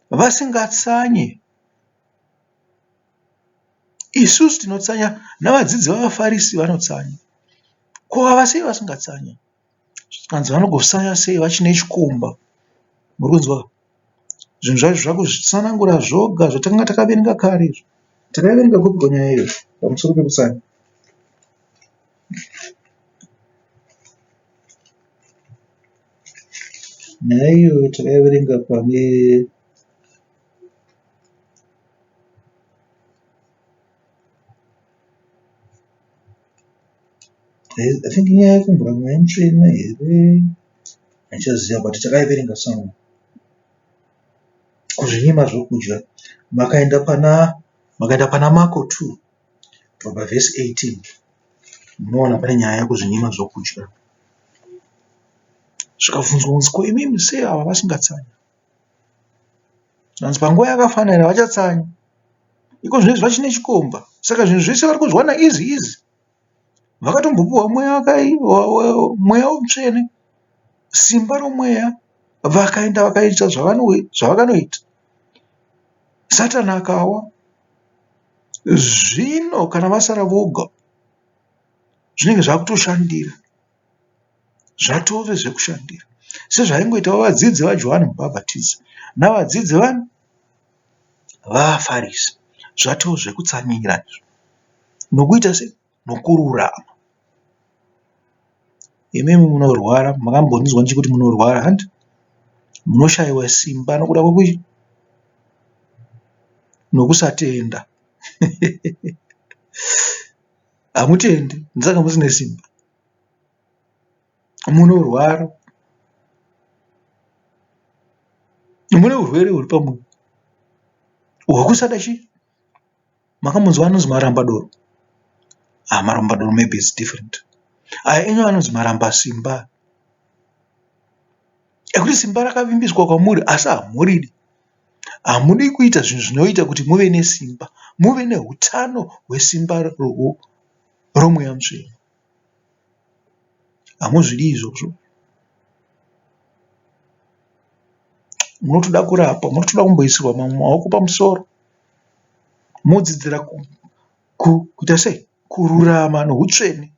vasingatsanye? Isusu tinotsanya navadzidzi vavafarisi vanotsanya. Ko ava sei vasingatsanya? Zvikanzi vanogosanya sei vachine chikomba? Muri kunzwa? Zvinhu zvacho zvakuzvitsanangura zvoga zvatanga takaverenga kare. Takaverenga kubva nyaya iyo pamusoro pekutsanya. Nyaya iyo takaverenga pane I think nyaya yekumbura mweya mutsvene here, handichaziva, but takaiverenga samwe. Kuzvinyima zvokudya makaenda pana Marko 2 kubva vhesi 18 munoona pane nyaya yekuzvinyima zvokudya. Zvikabvunzwa kunzi ko imimi sei ava vasingatsanya? Zvanzi panguva yakafanira vachatsanya. Iko zvinezvi vachine chikomba. Saka zvinhu zvese vari kuzviwana izi. Vakatombopiwa mweya mutsvene, simba romweya, vakaenda vakaita zvavakanoita. Satani akawa. Zvino kana vasara voga zvinenge zvakutoshandira. Zvatove zvekushandira. Sezvaingoitawo vadzidzi vaJohane mubhabhatidzi navadzidzi vavafarisi. Zvatove zvekutsamira nokuita se nokururama. Imimi munorwara, makambonzwa ndichikuti munorwara handi? Munoshayiwa simba nokuda kwekuti nokusatenda. Hamutendi, ndisaka musine simba. Munorwara. Mune urwere huri pamunhu hwekusada chii? Makambonzwa anonzi marambadoro? Marambadoro maybe it's different. Aya enyu anonzi maramba simba. Ekuti simba rakavimbiswa kwamuri asi hamuridi. Hamudi kuita zvinhu zvinoita kuti muve nesimba, muve nehutano hwesimba romweya mutsvene. Hamuzvidi izvozvo. Munotoda kurapwa, munotoda kumboisirwa maoko pamusoro. Modzidzira kuita sei? Kururama nohutsvene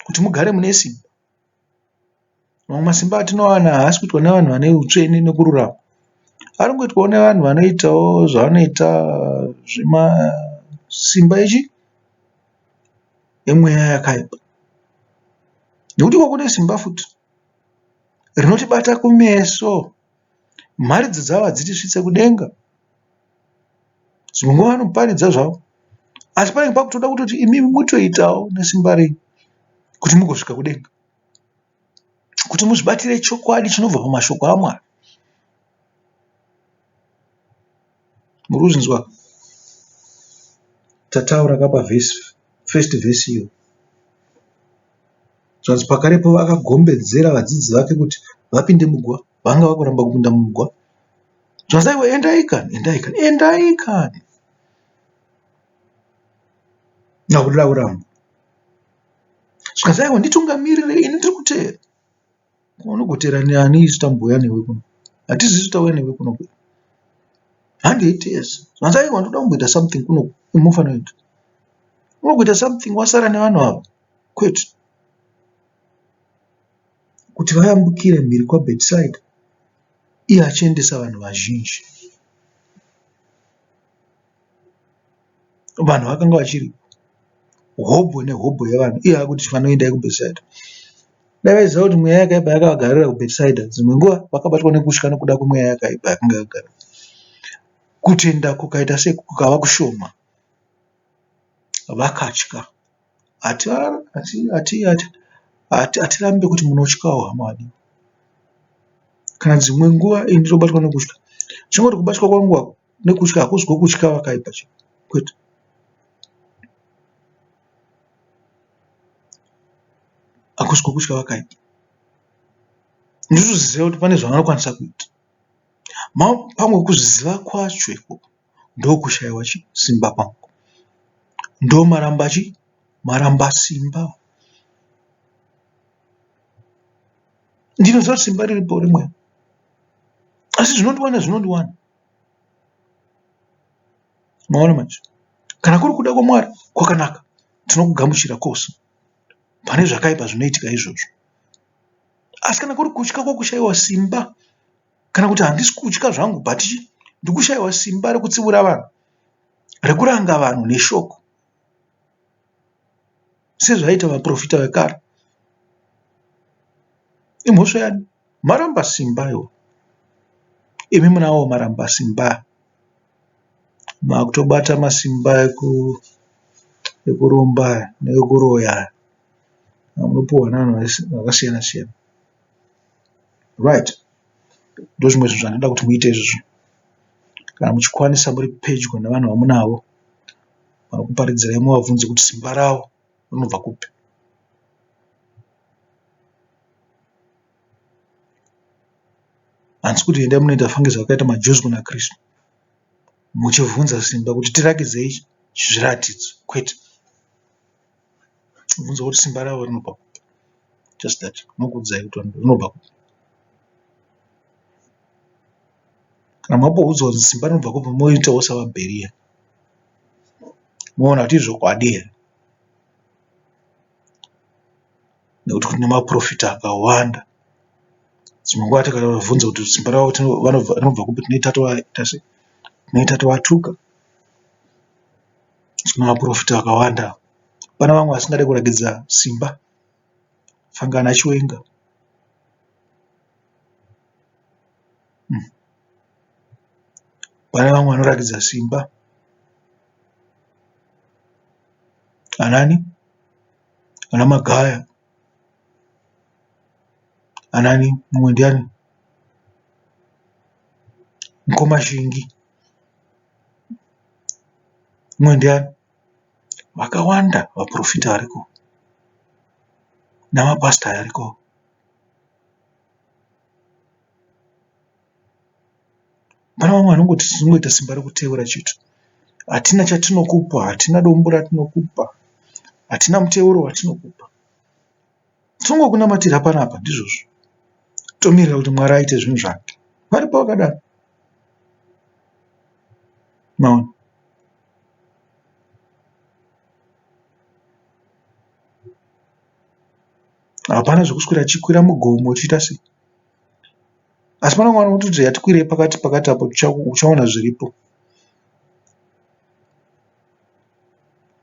kuti mugare mune simba. Mamwe masimba atinowana haasi kuitwa nevanhu vane utsvene nekururama. Aringoitwawo nevanhu vanoitawo zvavanoita zvemasimba emweya yakaipa. Nekuti kune simba futi rinotibata kumeso. Mhari dzavo hadzitisvitse kudenga. Dzimwe nguva vanoparidza zvavo, asi panenge pakutoda kutoti imimi mutoitawo nesimba renyu kuti mugosvika kudenga, kuti muzvibatire chokwadi chinobva pamashoko aMwari. Muri kuzvinzwa? Tataura kapa first vhesi iyo. Zvanzi pakarepo vakagombedzera vadzidzi vake kuti vapinde mugwa. Vanga vakuramba kupinda mumugwa. Zvanzi aiwa, endai kani. Nakuda kuramba. Zvikanzi aiwa, nditungamirire, ini ndiri kuteera. Unogotera neani isu tambouya newe kuno? Hatizizi tauya newe kuno. Handiitezi. Zvanzi aiwa, ndoda kumboita something kuno. Munofanira kuita. Unogoita something wasara nevanhu ava? Kwete. kuti vayambukire mhiri kwaBhetsaida, iye achiendesa vanhu vazhinji. Vanhu vakanga vachiri hobho nehobho yevanhu, iye akuti vanoendai kuBhetsaida. Dai vaiziva kuti mweya yakaipa yakavagarira kuBhetsaida, dzimwe nguva vakabatwa nekutya nokuda kwemweya yakaipa yakanga yagara. Kutenda kukaita seku kukava kushoma, vakatya. Hatirambe kuti munotyawo, hama vadiwa. Kana dzimwe nguva ini ndinobatwa nekutya, chingoti kubatwa kwangu nekutya hakusi kwokutya vakaipa chete, kwete. Hakusi kwokutya vakaipa. Ndinoziva kuti pane zvavanokwanisa kuita. Pamwe kuziva kwacho ikoko ndokushayiwa simba pangu, ndo maramba simba. Ndinoziva kuti simba riripo rimwe, asi zvinondiwana. Maona manje, kana kuri kuda kwaMwari kwakanaka, tinokugamuchira kose pane zvakaipa zvinoitika izvozvo. Asi kana kuri kutya kwokushayiwa simba, kana kuti handisi kutya zvangu, but ndikushayiwa simba rekutsiura vanhu, rekuranga vanhu neshoko, sezvaita vaprofita vekare. Imhosva yani, maramba simba iwo. Imi munawo maramba simba. Makutobata masimba ekuromba neekuroya. Munopuhwa navanhu vakasiyana siyana. Right. Ndozvimwe zvinhu zvandinoda kuti muite izvozvo. Kana muchikwanisa muri pedyo nevanhu vamunavo, vanokuparidzirai muvabvunze kuti simba ravo rinobva kupi. Handisi kuti endai munoita fangidzo vakaita maJesu kuna Kristu, muchibvunza simba kuti tirakidzei zviratidzo, kwete. Bvunza kuti simba ravo rinobva kupi. Just that. Mukuudzai kuti rinobva kupi. Kana mapoudzwa kuti simba rinobva kupi, moitawo savaBheria. Moona kuti izvokwadi here. Nekuti kune maprofita akawanda. Dzimwe nguva tikavabvunza kuti simba ravo rinobva kupi, tinoita tovatuka. Tine maprofita akawanda. Pana vamwe vasingade kurakidza simba, fangana achiwenga. Pane vamwe vanorakidza simba. Anani? Ana Magaya. Anani? Mumwe ndiani? Mukomashingi. Mumwe ndiani? Vakawanda vaprofita variko. Namapasta ariko. Pana vamwe vanongoti tinongoita simba rekuteura chitu. Hatina chatinokupa, hatina dombo ratinokupa, hatina muteuro watinokupa. Tinongokunamatira panapa ndizvozvo. Tomirira kuti Mwari aite zvinhu zvake. Varipo vakadaro. Maona. Hapana zvokuswera chikwira mugomo uchiita sei. Asi pana mwana unototi yatikwirei pakati apo uchaona zviripo.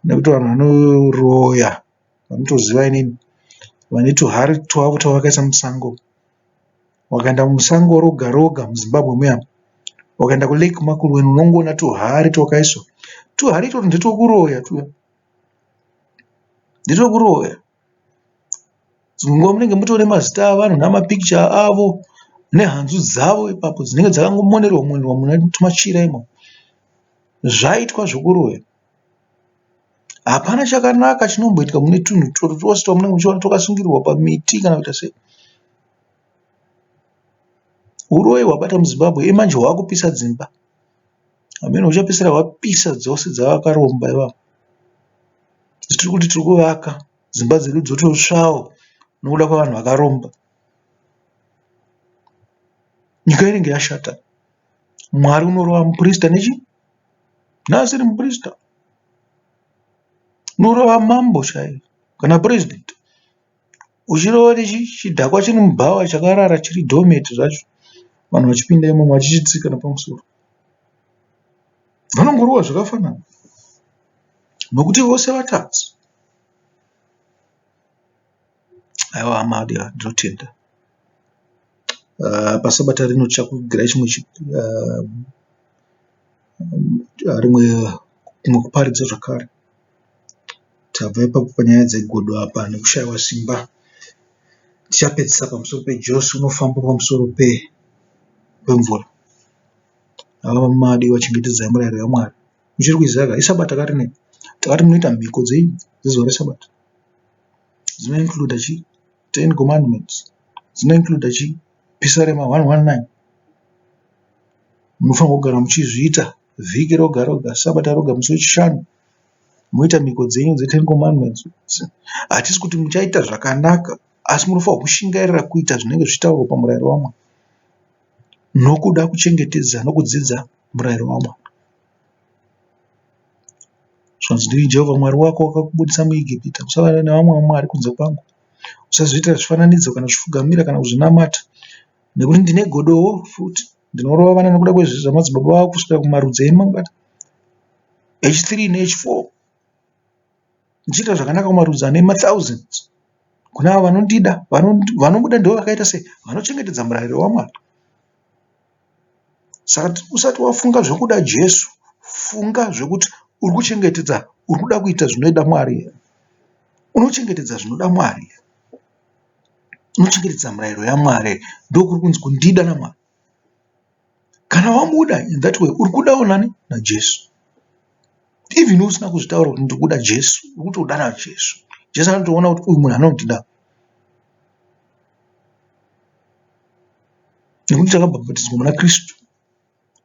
Nekuti vanhu vanoroya, vanotoziva inini, vane tuhari twavo twavakaisa musango. Wakaenda musango roga roga muZimbabwe muya, wakaenda kuLake Makulweni unongoona tuhari twakaiswa. Tuhari itwo ndetokuroya tuya. Ndetokuroya. Dzimwe nguva munenge mutori mazita avanhu namapikicha avo nehanzu dzavo ipapo dzinenge dzakangomonerwa mune tumachira imo. Zvaitwa zvokuroya. Hapana chakanaka chinomboitika mune tunhu twose twamunenge muchiona twakasungirwa pamiti kana kuita sei. Uroyi hwabata muZimbabwe imanje hwakupisa dzimba. Amene huchapedzisira hwapisa dzose dzavakaromba ivavo. Tiri kuti tiri kuvaka dzimba dzedu dzotosvawo nokuda kwavanhu vakaromba. Nyika inenge yashata. Mwari unorova muprista nechi? Nasiri muprista. Unorova mambo chaiye kana president. uchirova chidhakwa chiri mubhawa chakarara chiri dhometi zvacho, vanhu vachipinda imomo vachichitsika napamusoro. Vanongorova zvakafanana nokuti vose vatadzi. Aiwa hama ndinotenda. Pasabata rino tichakugirai chimwe chipi, rimwe kuparidza zvakare. Tabva ipapo panyaya dzegodo apa nekushayiwa simba. Tichapedzisa pamusoro peJesu unofamba pamusoro pemvura. Ava madiwa, chengetedzai murayiro yaMwari. Muchiri kuiziva isabata rine takati munoita mhiko dzezuva resabata. Dzino include 10 commandments. Dzino include Pisarema 119. Munofanira kugara muchizviita vhiki roga roga, sabata roga, musi wechishanu. Muita mhiko dzenyu dze10 commandments. Hatisi kuti muchaita zvakanaka, asi munofanira kushingairira kuita zvinenge zvichitaurwa pamurayiro waMwari nokuda kuchengetedza nokudzidza murayiro waMwari. Zvanzi ndini Jehovha Mwari wako wakakubudisa muIjipita. Usava nevamwe vamwari kunze kwangu. Usazviitira zvifananidzo kana zvifugamira kana kuzvinamata. Nekuti ndine godowo futi. Ndinorova vana nokuda kwezvivi zvamadzibaba vavo kusvika kumarudzi emangata. H3 neH4. Ndichiita zvakanaka kumarudzi ane ma1000s. Kuna ava vanondida, vanobuda ndivo vakaita sei? Vanochengetedza murayiro waMwari. Saka usati wafunga zvokuda Jesu, funga zvokuti uri kuchengetedza, uri kuda kuita zvinoda Mwari. Unochengetedza zvinoda Mwari. Unochengetedza murayiro yaMwari. Ndokuri kunzi kundida naMwari. Kana wamuda in that way, uri kudawo nani? naJesu. Even usina kuzvitaura kuti ndiri kuda Jesu, uri kutoda naJesu. Jesu anotoona kuti uyu munhu anondida. Nekuti takabhabhatidzwa muna Kristu,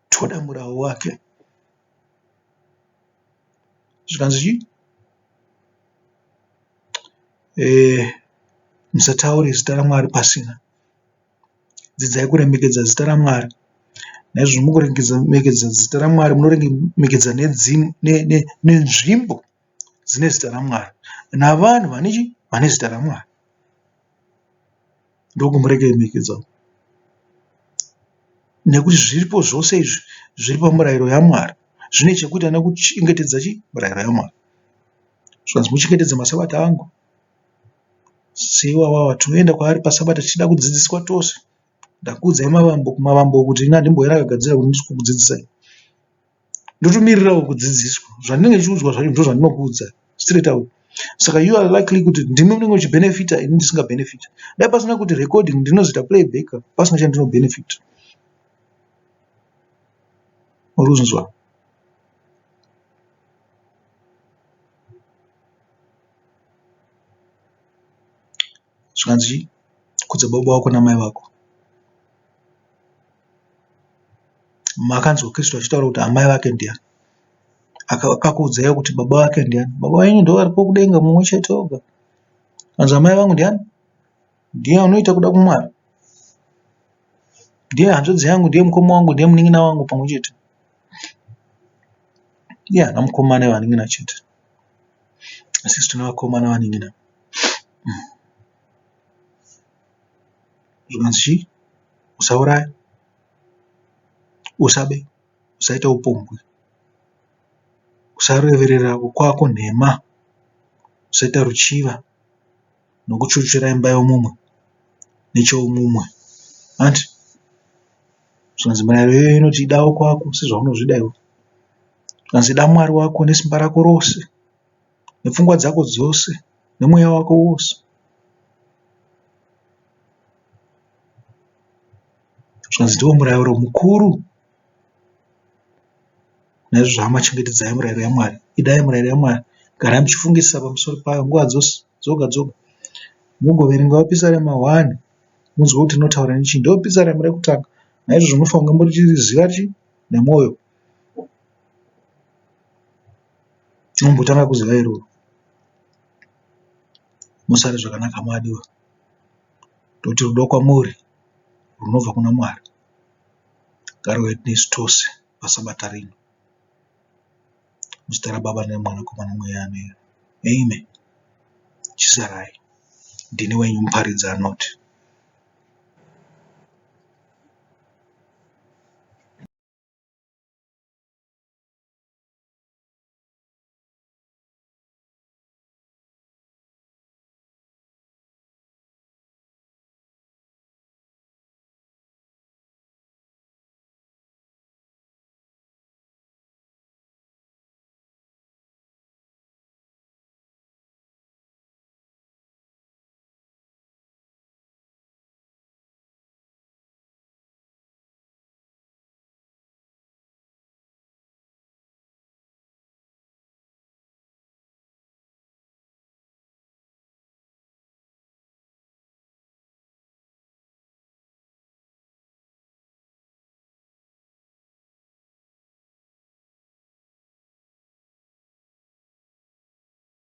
toda murayiro wake. Zvikanzi chii? Musataure zita raMwari pasina. Dzidzai kuremekedza zita raMwari. Naizvozvo mukuremekedza zita raMwari munoremekedza nenzvimbo dzine zita raMwari navanhu vane zita raMwari. Ndokumuremekedza. Nekuti zviripo zvose izvi zviri pamurayiro yaMwari. Zvine chekuita nekuchengetedza murayiro yaMwari. Zvanzi muchengetedze masabata angu. Seiwawawa tinoenda kwaari pasabata tichida kudzidziswa tose. Ndakuudzai kumavambo kuti ina ndimboera akagadzira kuti ndiswe kudzidzisai. Ndotomirirawo kudzidziswa. Zvandinenge ndichiudzwa zvacho ndizvo zvandinokuudzai. Straight out. Saka you are likely kuti ndimi munenge uchibenefita ini ndisinga benefita. Dai pasina kuti recording ndinozoita playback pasina chandino benefit. Uruzunzwa. Zvikanzi kudza baba wako namai vako. Makanzwa Kristu achitaura kuti amai vake ndiani? Akakuudzai kuti baba vake ndiani? Baba venyu ndivo varipo kudenga, mumwe chete oga. Kanzi amai vangu ndiani? Ndiye unoita kuda kuMwari. Ndiye hanzvadzi yangu, ndiye mukoma wangu, ndiye munin'ina wangu pamwe chete. Iye haana mukoma nevanin'ina chete. Asi tine vakoma nevanin'ina. Zvikanzi chii? Usauraya. Usabe. Usaita upombwe. Usareverera kwako nhema. Usaita ruchiva nokuchochera imba yomumwe necheumumwe. Anti zvikanzi murayiro iyoyo inoti idawo kwako sezvaunozvida iwe. Zvikanzi ida Mwari wako nesimba rako rose, nepfungwa dzako dzose, nemweya wako wose. Zvikanzi ndiwo murayiro mukuru. Naizvozvo hama, chengetedzai murayiro yaMwari. Idai murayiro yaMwari. Garai muchifungisisa pamusoro payo nguva dzose dzoga dzoga. Mugoverengawo Pisarema 1 munzwe kuti inotaura nechii. Ndo Pisarema rekutanga. Naizvozvo munofanira kunge muchiziva nemwoyo. Mumbotanga kuziva iroro. Musare zvakanaka madiwa. Ndoti rudo kwamuri runobva kuna Mwari ngaruve nesu tose pasabata rino. Muzita raBaba neMwana neMweya Amen. Chisarai. ndini wenyu muparidzi anoti.